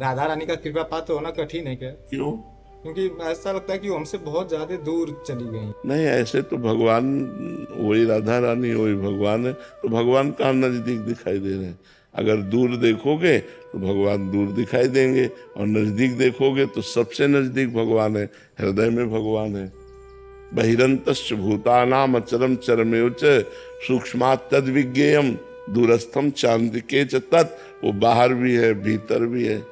राधा रानी का कृपा पात्र होना कठिन है क्या? क्यों? क्योंकि ऐसा लगता है कि वो हमसे बहुत ज्यादा दूर चली गई। नहीं, ऐसे तो भगवान वही राधा रानी वही भगवान है, तो भगवान कहाँ नजदीक दिखाई दे रहे हैं? अगर दूर देखोगे तो भगवान दूर दिखाई देंगे, और नजदीक देखोगे तो सबसे नजदीक भगवान है, हृदय में भगवान है। बहिरंतश्च भूतानाम अचरम चरमेव च सूक्ष्मात् तद विज्ञेयम दूरस्थम चांदिके च तत्। वो बाहर भी है, भीतर भी है,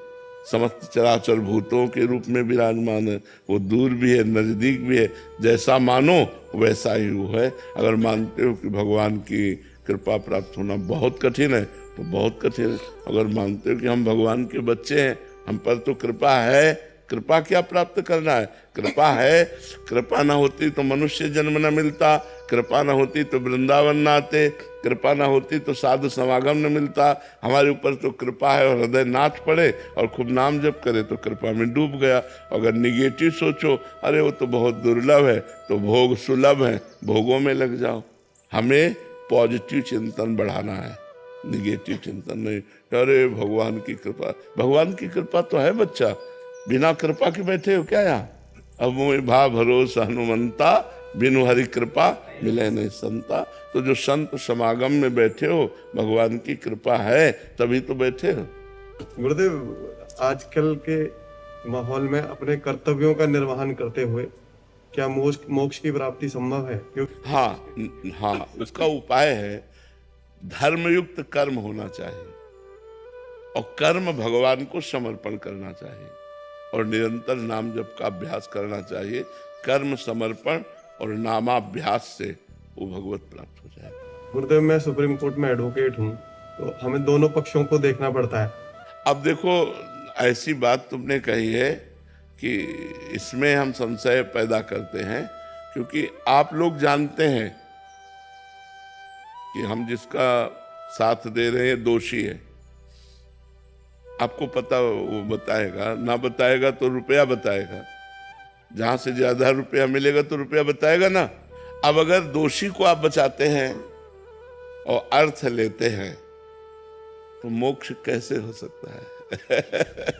समस्त चराचर भूतों के रूप में विराजमान है। वो दूर भी है, नजदीक भी है। जैसा मानो वैसा ही वो है। अगर मानते हो कि भगवान की कृपा प्राप्त होना बहुत कठिन है तो बहुत कठिन है। अगर मानते हो कि हम भगवान के बच्चे हैं, हम पर तो कृपा है, कृपा क्या प्राप्त करना है? कृपा है। कृपा ना होती तो मनुष्य जन्म न मिलता, कृपा ना होती तो वृंदावन न आते, कृपा ना होती तो साधु समागम न मिलता। हमारे ऊपर तो कृपा है, और हृदय नाच पड़े और खूब नाम जप करे तो कृपा में डूब गया। अगर निगेटिव सोचो, अरे वो तो बहुत दुर्लभ है, तो भोग सुलभ है, भोगों में लग जाओ। हमें पॉजिटिव चिंतन बढ़ाना है, निगेटिव चिंतन नहीं। अरे भगवान की कृपा, भगवान की कृपा तो है बच्चा, बिना कृपा के बैठे हो क्या यहाँ? अब मोहि भा भरोसा हनुमंता, बिनु हरि कृपा मिले नहीं संता। तो जो संत समागम में बैठे हो, भगवान की कृपा है तभी तो बैठे हो। गुरुदेव, आजकल के माहौल में अपने कर्तव्यों का निर्वहन करते हुए क्या मोक्ष मोक्ष की प्राप्ति संभव है? क्योंकि हाँ, हाँ, उसका उपाय है धर्मयुक्त कर्म होना चाहिए, और कर्म भगवान को समर्पण करना चाहिए, और निरंतर नाम जप का अभ्यास करना चाहिए। कर्म समर्पण और नामाभ्यास से वो भगवत प्राप्त हो जाए। गुरुदेव, मैं सुप्रीम कोर्ट में एडवोकेट हूँ, तो हमें दोनों पक्षों को देखना पड़ता है। अब देखो, ऐसी बात तुमने कही है कि इसमें हम संशय पैदा करते हैं, क्योंकि आप लोग जानते हैं कि हम जिसका साथ दे रहे हैं दोषी है। आपको पता, वो बताएगा, ना बताएगा तो रुपया बताएगा, जहां से ज्यादा रुपया मिलेगा तो रुपया बताएगा ना। अब अगर दोषी को आप बचाते हैं और अर्थ लेते हैं तो मोक्ष कैसे हो सकता है?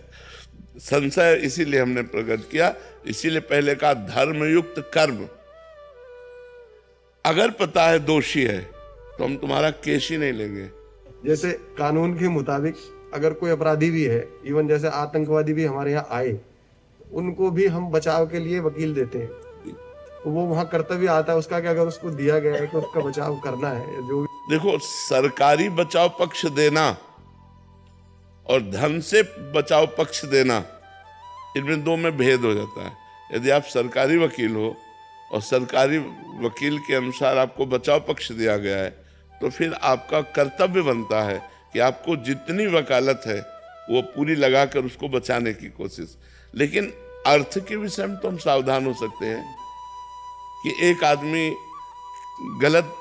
संशय इसीलिए हमने प्रकट किया, इसीलिए पहले कहा धर्मयुक्त कर्म। अगर पता है दोषी है तो हम तुम्हारा केस ही नहीं लेंगे। जैसे कानून के मुताबिक अगर कोई अपराधी भी है, इवन जैसे आतंकवादी भी हमारे यहाँ आए, उनको भी हम बचाव के लिए वकील देते हैं। तो वो वहाँ कर्तव्य आता है उसका कि अगर उसको दिया गया है कि उसका बचाव करना है, जो देखो, सरकारी बचाव पक्ष देना और धन से बचाव पक्ष देना, इनमें दो में भेद हो जाता है। यदि आप सरकारी वकील हो और सरकारी वकील के अनुसार आपको बचाव पक्ष दिया गया है, तो फिर आपका कर्तव्य बनता है कि आपको जितनी वकालत है वो पूरी लगाकर उसको बचाने की कोशिश। लेकिन अर्थ के विषय में तो हम सावधान हो सकते हैं कि एक आदमी गलत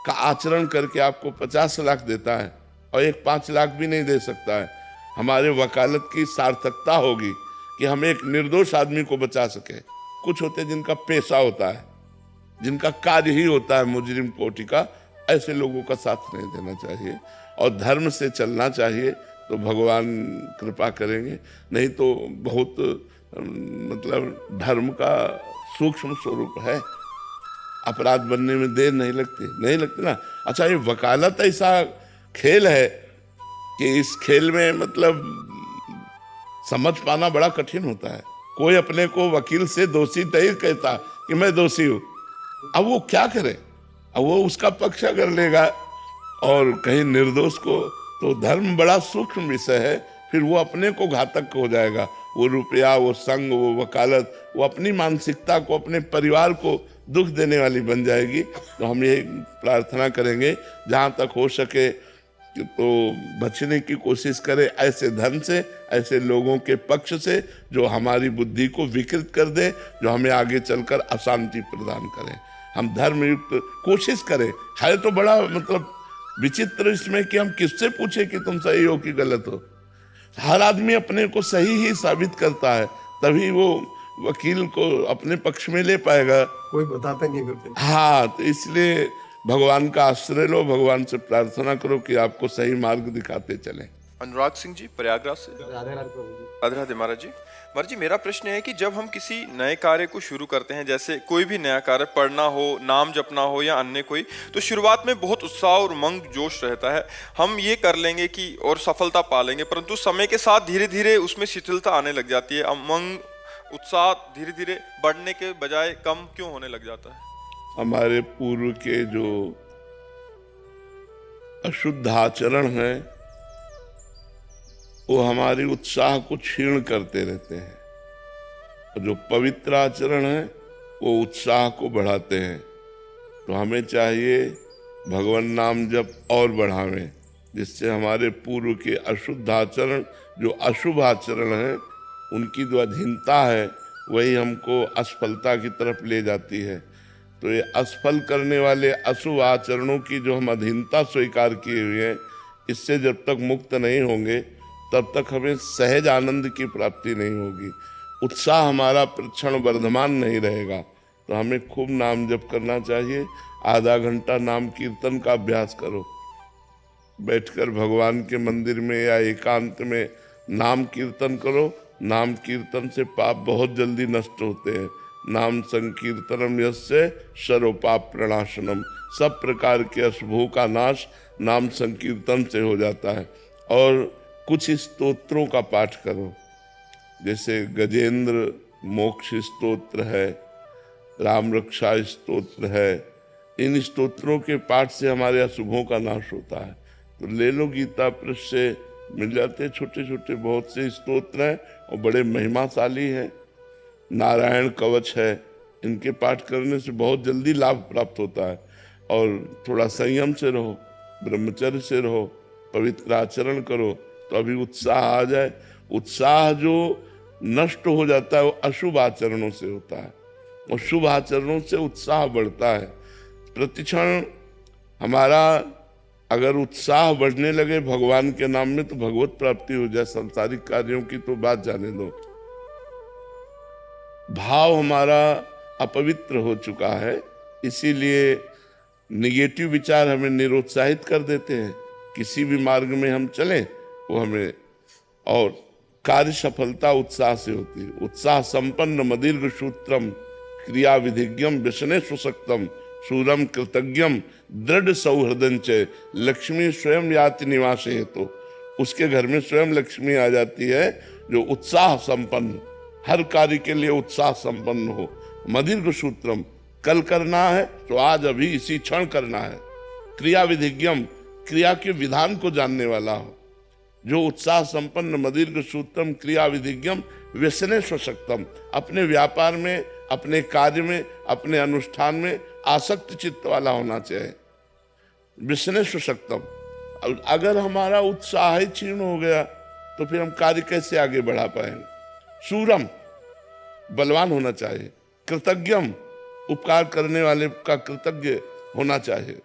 का आचरण करके आपको 50 लाख देता है और एक 5 लाख भी नहीं दे सकता है। हमारे वकालत की सार्थकता होगी कि हम एक निर्दोष आदमी को बचा सके। कुछ होते जिनका पेशा होता है, जिनका कार्य ही होता है मुजरिम कोटि का, ऐसे लोगों का साथ नहीं देना चाहिए और धर्म से चलना चाहिए, तो भगवान कृपा करेंगे। नहीं तो बहुत मतलब धर्म का सूक्ष्म स्वरूप है, अपराध बनने में देर नहीं लगती ना। अच्छा, ये वकालत ऐसा खेल है कि इस खेल में मतलब समझ पाना बड़ा कठिन होता है। कोई अपने को वकील से दोषी नहीं कहता कि मैं दोषी हूं। अब वो क्या करे? अब वो उसका पक्ष अगर लेगा और कहीं निर्दोष को, तो धर्म बड़ा सूक्ष्म विषय है, फिर वो अपने को घातक हो जाएगा। वो रुपया, वो संग, वो वकालत, वो अपनी मानसिकता को, अपने परिवार को दुख देने वाली बन जाएगी। तो हम ये प्रार्थना करेंगे जहाँ तक हो सके तो बचने की कोशिश करें ऐसे धन से, ऐसे लोगों के पक्ष से जो हमारी बुद्धि को विकृत कर दे, जो हमें आगे चलकर अशांति प्रदान करें। हम धर्मयुक्त कोशिश करें। है तो बड़ा मतलब विचित्र इसमें कि हम किससे पूछे कि तुम सही हो कि गलत हो। हर आदमी अपने को सही ही साबित करता है, तभी वो वकील को अपने पक्ष में ले पाएगा। कोई बताता नहीं करते। हाँ, तो इसलिए भगवान का आश्रय लो, भगवान से प्रार्थना करो कि आपको सही मार्ग दिखाते चलें। अनुराग सिंह जी, प्रयागराज से। राधे राधे प्रभु जी। राधे राधे महाराज जी। महाराज जी, मेरा प्रश्न है कि जब हम किसी नए कार्य को शुरू करते हैं, जैसे कोई भी नया कार्य, पढ़ना हो, नाम जपना हो या अन्य कोई, तो शुरुआत में बहुत उत्साह और उमंग जोश रहता है, हम ये कर लेंगे कि और सफलता पा लेंगे, परंतु समय के साथ धीरे धीरे उसमें शिथिलता आने लग जाती है। उमंग, उत्साह धीरे धीरे बढ़ने के बजाय कम क्यों होने लग जाता है? हमारे पूर्व के जो अशुद्ध आचरण है वो हमारे उत्साह को क्षीण करते रहते हैं, और जो पवित्र आचरण है वो उत्साह को बढ़ाते हैं। तो हमें चाहिए भगवान नाम जप और बढ़ावें, जिससे हमारे पूर्व के अशुद्ध आचरण, जो अशुभ आचरण है, उनकी जो अधीनता है वही हमको असफलता की तरफ ले जाती है। तो ये असफल करने वाले अशुभ आचरणों की जो हम अधीनता स्वीकार किए हुए हैं, इससे जब तक मुक्त नहीं होंगे तब तक हमें सहज आनंद की प्राप्ति नहीं होगी, उत्साह हमारा प्रतिक्षण वर्धमान नहीं रहेगा। तो हमें खूब नाम जप करना चाहिए। आधा घंटा नाम कीर्तन का अभ्यास करो, बैठकर भगवान के मंदिर में या एकांत में नाम कीर्तन करो। नाम कीर्तन से पाप बहुत जल्दी नष्ट होते हैं। नाम संकीर्तनम यस्य सर्वपाप प्रणाशनम, सब प्रकार के अशुभों का नाश नाम संकीर्तन से हो जाता है। और कुछ स्तोत्रों का पाठ करो, जैसे गजेंद्र मोक्ष स्तोत्र है, राम रक्षा स्तोत्र है। इन स्तोत्रों के पाठ से हमारे अशुभों का नाश होता है। तो ले लो, गीता पृष्ठ से मिल जाते, छोटे छोटे बहुत से स्तोत्र हैं और बड़े महिमाशाली हैं। नारायण कवच है, इनके पाठ करने से बहुत जल्दी लाभ प्राप्त होता है। और थोड़ा संयम से रहो, ब्रह्मचर्य से रहो, पवित्र आचरण करो, तो अभी उत्साह आ जाए। उत्साह जो नष्ट हो जाता है वो अशुभ आचरणों से होता है, और शुभ आचरणों से उत्साह बढ़ता है। प्रतिक्षण हमारा अगर उत्साह बढ़ने लगे भगवान के नाम में, तो भगवत प्राप्ति हो जाए। सांसारिक कार्यों की तो बात जाने दो। भाव हमारा अपवित्र हो चुका है, इसीलिए निगेटिव विचार हमें निरुत्साहित कर देते हैं। किसी भी मार्ग में हम चलें वो हमें, और कार्य सफलता उत्साह से होती है। उत्साह संपन्न मदीर्घ सूत्रम क्रिया विधिज्ञम व्यसने सुशक्तम सूरम कृतज्ञम दृढ़ सौहृदंच लक्ष्मी स्वयं याति निवास है। तो उसके घर में स्वयं लक्ष्मी आ जाती है जो उत्साह संपन्न, हर कार्य के लिए उत्साह संपन्न हो। मदीर्घ सूत्रम, कल करना है तो आज अभी इसी क्षण करना है। क्रिया विधिज्ञम, क्रिया के विधान को जानने वाला हो। जो उत्साह संपन्न मदीर्घ सूत्रम क्रिया विधिज्ञम व्यसने स्वशक्तम, अपने व्यापार में, अपने कार्य में, अपने अनुष्ठान में आसक्त चित्त वाला होना चाहिए। व्यसने स्वशक्तम, अगर हमारा उत्साह ही क्षीण हो गया तो फिर हम कार्य कैसे आगे बढ़ा पाएंगे। सूरम, बलवान होना चाहिए। कृतज्ञम, उपकार करने वाले का कृतज्ञ होना चाहिए।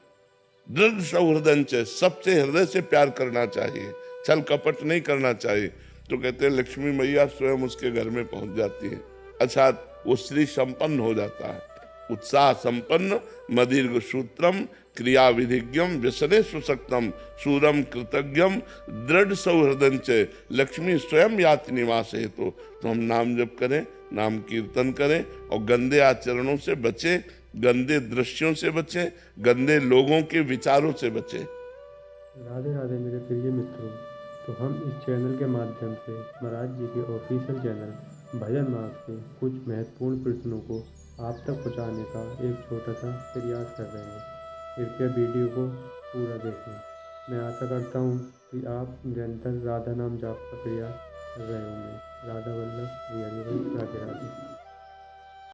दृढ़ सौहृदंच, सबसे हृदय से प्यार करना चाहिए, छल कपट नहीं करना चाहिए। तो कहते हैं लक्ष्मी मैया स्वयं उसके घर में पहुंच जाती है, अर्थात वो श्री संपन्न हो जाता है। उत्साह संपन्न मदीर्घ सूत्रम क्रिया विधिज्ञम व्यसने सुशक्तम सूरम कृतज्ञम दृढ़ सौहृदंच लक्ष्मी स्वयं याति निवास है। तो हम नाम जप करें, नाम कीर्तन करें, और गंदे आचरणों से बचें, गंदे दृश्यों से बचें, गंदे लोगों के विचारों से बचें। राधे राधे मेरे प्रिय मित्रों, तो हम इस चैनल के माध्यम से महाराज जी के ऑफिशियल चैनल भजन मार्ग से कुछ महत्वपूर्ण प्रश्नों को आप तक पहुंचाने का एक छोटा सा प्रयास कर रहे हैं। कृपया वीडियो को पूरा देखें। मैं आशा करता हूं कि आप निरंतर राधा नाम जाप का प्रयास कर रहे होंगे। राधा वल्लभ, राधे राधे।